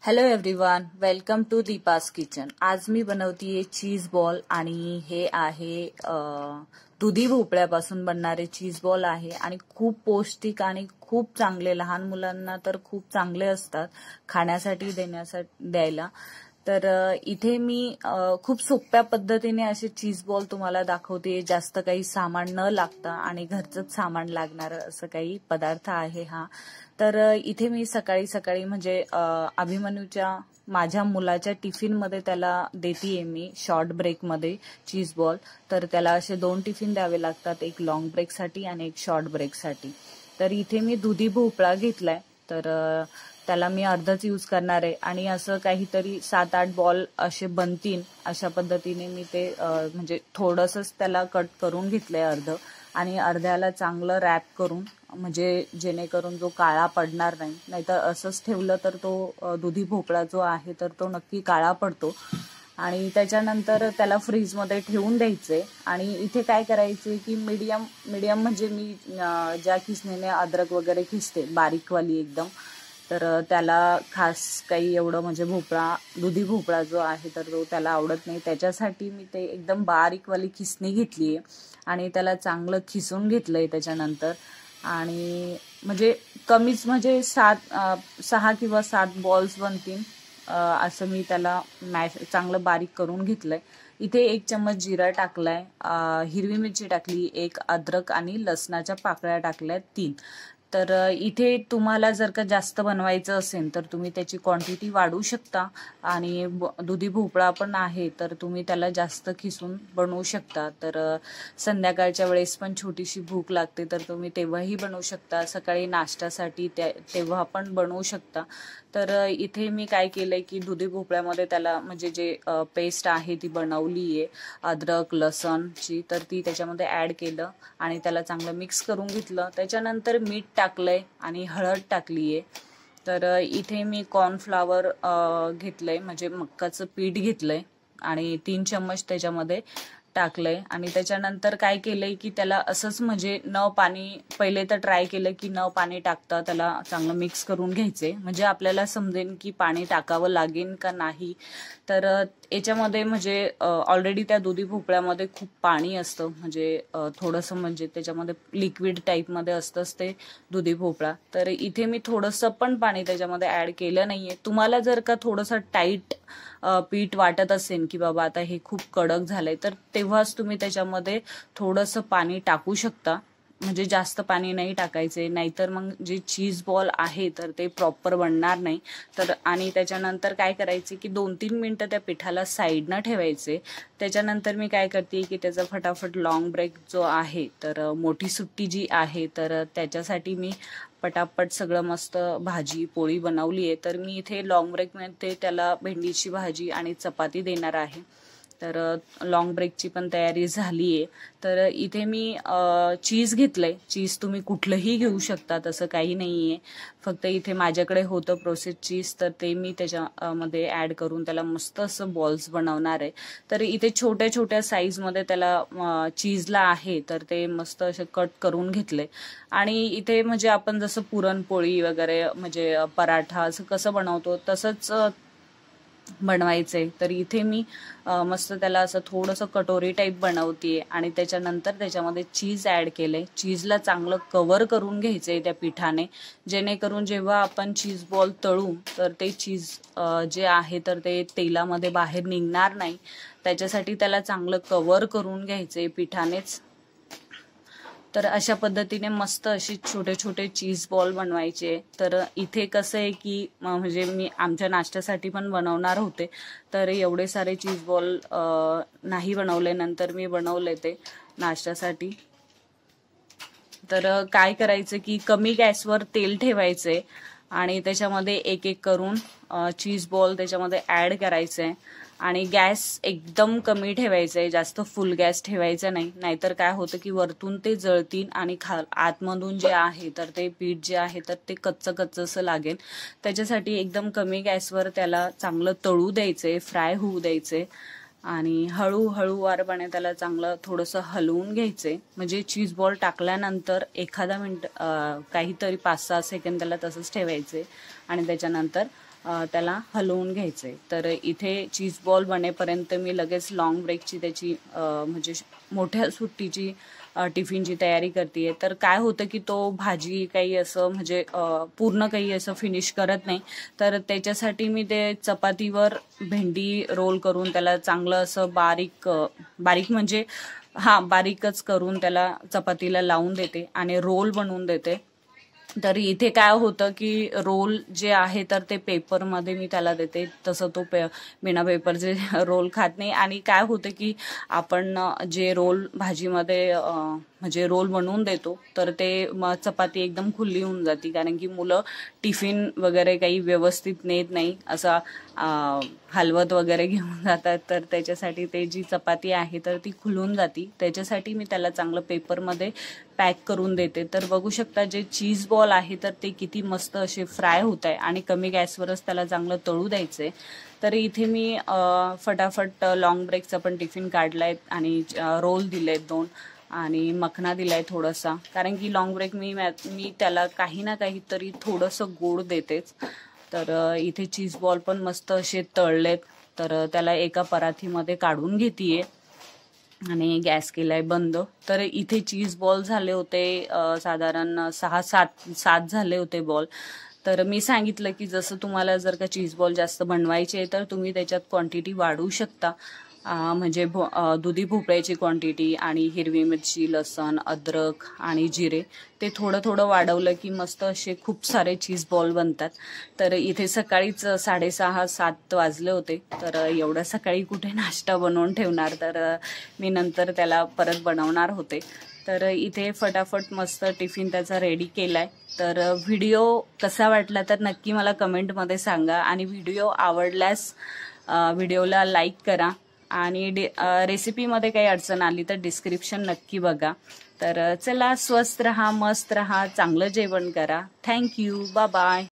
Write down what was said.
Hello everyone, welcome to Deepa's kitchen. आज मी बनवतीये cheese ball आणि हे आहे दुधी भोपळ्यापासून बनणारे चीज बॉल आहे आणि खूप पौष्टिक आणि खूप चांगले, लहान मुलांना तर खूप चांगले असतात खाण्यासाठी द्यायला। तर इथे मी खूप सोप्या पद्धतीने असे चीज बॉल तुम्हाला दाखवते। जास्त काही सामान न लागता आणि घरचंच सामान लागणार असं काही पदार्थ आहे हा। तर इथे मी सकाळी सकाळी म्हणजे अभिमन्यूच्या माझ्या मुलाच्या टिफिन मध्ये त्याला देतीये मी शॉर्ट ब्रेक मध्ये चीज बॉल। तर त्याला असे 2 टिफिन द्यावे लागतात, एक लॉंग ब्रेक साठी आणि एक शॉर्ट ब्रेक साठी। तर इथे मी दुधी भोपळा घेतलाय, तर त्याला मी अर्धच यूज करणार आहे आणि असं काहीतरी 7-8 बॉल असे बनतील अशा पद्धतीने मी ते म्हणजे थोडंसंच त्याला कट करून घेतलंय अर्ध, आणि अर्ध्याला चांगलं रॅप करून, म्हणजे जेणेकरून जो काळा पडणार नाही, नाहीतर असंच ठेवलं तर तो दुधी भोपळा जो आहे तर तो नक्की काळा पडतो। आणि त्याच्यानंतर त्याला फ्रीजमध्ये ठेवून द्यायचे। आणि इथे काय करायचे की मीडियम म्हणजे मी ज्या खिसणीने अद्रक वगैरे खिसते बारीकवाली एकदम, तर त्याला खास काही एवढं म्हणजे दुधी भोपळा जो आहे तर तो त्याला आवडत नाही, त्याच्यासाठी मी ते एकदम बारीकवाली खिसणी घेतलीये आणि त्याला चांगलं खिसून घेतलंय त्याच्यानंतर। आणि म्हणजे कमीच म्हणजे 6 किंवा 7 बॉल्स बनतील असं मी त्याला चांगलं बारीक करून घेतलंय। इथे 1 चम्मच जिरा टाकलाय, हिरवी मिरची टाकली 1, अद्रक आणि लसणाच्या पाकळ्या टाकल्या 3। तर इथे तुम्हाला जर का जास्त बनवायचं असेल तर तुम्ही त्याची क्वांटिटी वाढवू शकता, आणि दुधी भोपळा पण आहे तर तुम्ही त्याला जास्त खिसून बनवू शकता। तर संध्याकाळच्या वेळेस पण छोटीशी भूक लागते तर तुम्ही तेव्हाही बनवू शकता, सकाळी नाश्त्यासाठी तेव्हा पण बनवू शकता। तर इथे मी काय केलंय की दुधी भोपळ्यामध्ये त्याला म्हणजे जे पेस्ट आहे ती बनवलीये अद्रक लसणची, तर ती त्याच्यामध्ये ऍड केलं आणि त्याला चांगलं मिक्स करून घेतलं। त्याच्यानंतर मीठ टाकलंय आणि हळद टाकलीये। तर इथे मी कॉर्नफ्लावर घेतलंय, म्हणजे मक्काचं पीठ घेतलंय आणि 3 चम्मच त्याच्यामध्ये टाकलंय। आणि त्याच्यानंतर काय केलंय की त्याला असंच म्हणजे न पाणी, पहिले तर ट्राय केलं की न पाणी टाकता त्याला चांगलं मिक्स करून घ्यायचे, म्हणजे आपल्याला समजेल की पाणी टाकावं लागेल का नाही। तर याच्यामध्ये म्हणजे ऑलरेडी त्या दुधी भोपळ्यामध्ये खूप पाणी असतं, म्हणजे थोडंसं म्हणजे त्याच्यामध्ये लिक्विड टाईपमध्ये असतंच ते दुधी भोपळा। तर इथे मी थोडंसं पण पाणी त्याच्यामध्ये ऍड केलं नाहीये। तुम्हाला जर का थोडंसं टाईट पीठ वाटत असेल की बाबा आता हे खूप कडक झालंय, तर तेव्हाच तुम्ही त्याच्यामध्ये थोडंसं पाणी टाकू शकता, म्हणजे जास्त पाणी नाही टाकायचे, नाहीतर मग जे चीज बॉल आहे तर ते प्रॉपर बनणार नाही। तर आणि त्याच्यानंतर काय करायचे की 2-3 मिनिटं त्या पिठाला साईडनं ठेवायचे। त्याच्यानंतर मी काय करते की त्याचा फटाफट लॉंग ब्रेक जो आहे, तर मोठी सुट्टी जी आहे तर त्याच्यासाठी मी पटापट सगळं मस्त भाजी पोळी बनवली आहे। तर मी इथे लॉंग ब्रेक मध्ये त्याला भेंडीची भाजी आणि चपाती देणार आहे। तर लॉंग ब्रेकची पण तयारी झालीये। तर इथे मी चीज घेतलंय, चीज तुम्ही कुठलंही घेऊ शकता, तसं काही नाहीये, फक्त इथे माझ्याकडे होतं प्रोसेस चीज, तर ते मी त्याच्यामध्ये ऍड करून त्याला मस्त असं बॉल्स बनवणार आहे। तर इथे छोट्या छोट्या साईज मध्ये त्याला चीजला आहे तर ते मस्त असे कट करून घेतले। आणि इथे म्हणजे आपण जसं पुरणपोळी वगैरे म्हणजे पराठा असं कसं बनवतो तसंच बनवायचंय। तर इथे मी मस्त त्याला असं थोडंसं कटोरी टाईप बनवतीये आणि त्याच्यानंतर त्याच्यामध्ये चीज ऍड केलंय। चीजला चांगलं कव्हर करून घ्यायचंय त्या पिठाने, जेणेकरून जेव्हा आपण चीज बॉल तळू तर ते चीज जे आहे तर ते तेलामध्ये बाहेर निघणार नाही, त्याच्यासाठी त्याला चांगलं कव्हर करून घ्यायचंय पिठानेच। तर अशा पद्धतीने मस्त अशी छोटे छोटे चीज बॉल बनवायचे। तर इथे कसं आहे की म्हणजे मी आमच्या नाश्त्यासाठी पण बनवणार होते, तर एवढे सारे चीज बॉल नाही बनवले, नंतर मी बनवले ते नाश्त्यासाठी। तर काय करायचं की कमी गॅसवर तेल ठेवायचंय आणि त्याच्यामध्ये एक एक करून चीज बॉल त्याच्यामध्ये ऍड करायचंय आणि गॅस एकदम कमी ठेवायचा आहे, जास्त फुल गॅस ठेवायचा नाही, नाहीतर काय होतं की वरतून ते जळतील आणि आतमधून जे आहे तर ते पीठ जे आहे तर ते कच्चं कच्चं असं लागेल। त्याच्यासाठी एकदम कमी गॅसवर त्याला चांगलं तळू द्यायचंय, फ्राय होऊ द्यायचंय। आणि हळूवारपणे त्याला चांगलं थोडंसं हलवून घ्यायचंय. म्हणजे चीज बॉल टाकल्यानंतर एखादा मिनिट काहीतरी 5-6 सेकंद त्याला तसंच ठेवायचे आणि त्याच्यानंतर त्याला हलवून घ्यायचंय. तर इथे चीज बॉल बनेपर्यंत मी लगेच लॉंग ब्रेकची त्याची म्हणजे मोठ्या सुट्टीची टिफिनची तयारी करतेय. तर काय होतं की तो भाजी काही असं म्हणजे पूर्ण काही असं फिनिश करत नाही. तर त्याच्यासाठी मी ते चपातीवर भेंडी रोल करून त्याला चांगलं असं बारीक म्हणजे बारीकच करून त्याला चपातीला लावून देते आणि रोल बनवून देते. तर इथे काय होतं की रोल जे आहे तर ते पेपरमध्ये मी त्याला देते. तसं तो बिना पेपरचे रोल खात नाही. आणि काय होतं की आपण जे रोल भाजीमध्ये म्हणजे रोल बनवून देतो तर ते चपाती एकदम खुली होऊन जाते. कारण की मुलं टिफिन वगैरे काही व्यवस्थित नेत नाही, असा हलवत वगैरे घेऊन जातात. तर त्याच्यासाठी ते जी चपाती आहे तर ती खुलून जाती. त्याच्यासाठी मी त्याला चांगलं पेपरमध्ये पॅक करून देते. तर बघू शकता जे चीज बॉल आहे तर ते किती मस्त असे फ्राय होत आहे आणि कमी गॅसवरच त्याला चांगलं तळू द्यायचंय. तर इथे मी फटाफट लॉंग ब्रेकचा पण टिफिन काढलाय आणि रोल दिलेत 2 आणि मखना दिलाय थोडासा. कारण की लॉंग ब्रेक मी त्याला काही ना काहीतरी थोडंसं गोड देतेच. तर इथे चीज बॉल पण मस्त असे तळलेत. तर त्याला एका परातीमध्ये काढून घेतीये आणि गॅस केलाय बंद. तर इथे चीज बॉल झाले होते साधारण 6-7 झाले होते बॉल. तर मी सांगितलं की जसं तुम्हाला जर का चीज बॉल जास्त बनवायचे तर तुम्ही त्याच्यात क्वांटिटी वाढवू शकता. म्हणजे दुधी भोपळ्याची क्वांटिटी आणि हिरवी मिरची, लसण, अद्रक आणि जिरे ते थोडं वाढवलं की मस्त असे खूप सारे चीज बॉल बनतात. तर इथे सकाळीच 6:30-7 वाजले होते. तर एवढ्या सकाळी कुठे नाश्ता बनवून ठेवणार. तर मी नंतर त्याला परत बनवणार होते. तर इथे फटाफट मस्त टिफिन त्याचा रेडी केलाय. तर व्हिडिओ कसा वाटला तर नक्की मला कमेंटमध्ये सांगा आणि व्हिडिओ आवडल्यास व्हिडिओला लाईक करा आणि रेसिपीमध्ये काही अडचण आली तर डिस्क्रिप्शन नक्की बघा. तर चला, स्वस्त रहा, मस्त रहा, चांगलं जेवण करा. Thank you, bye bye.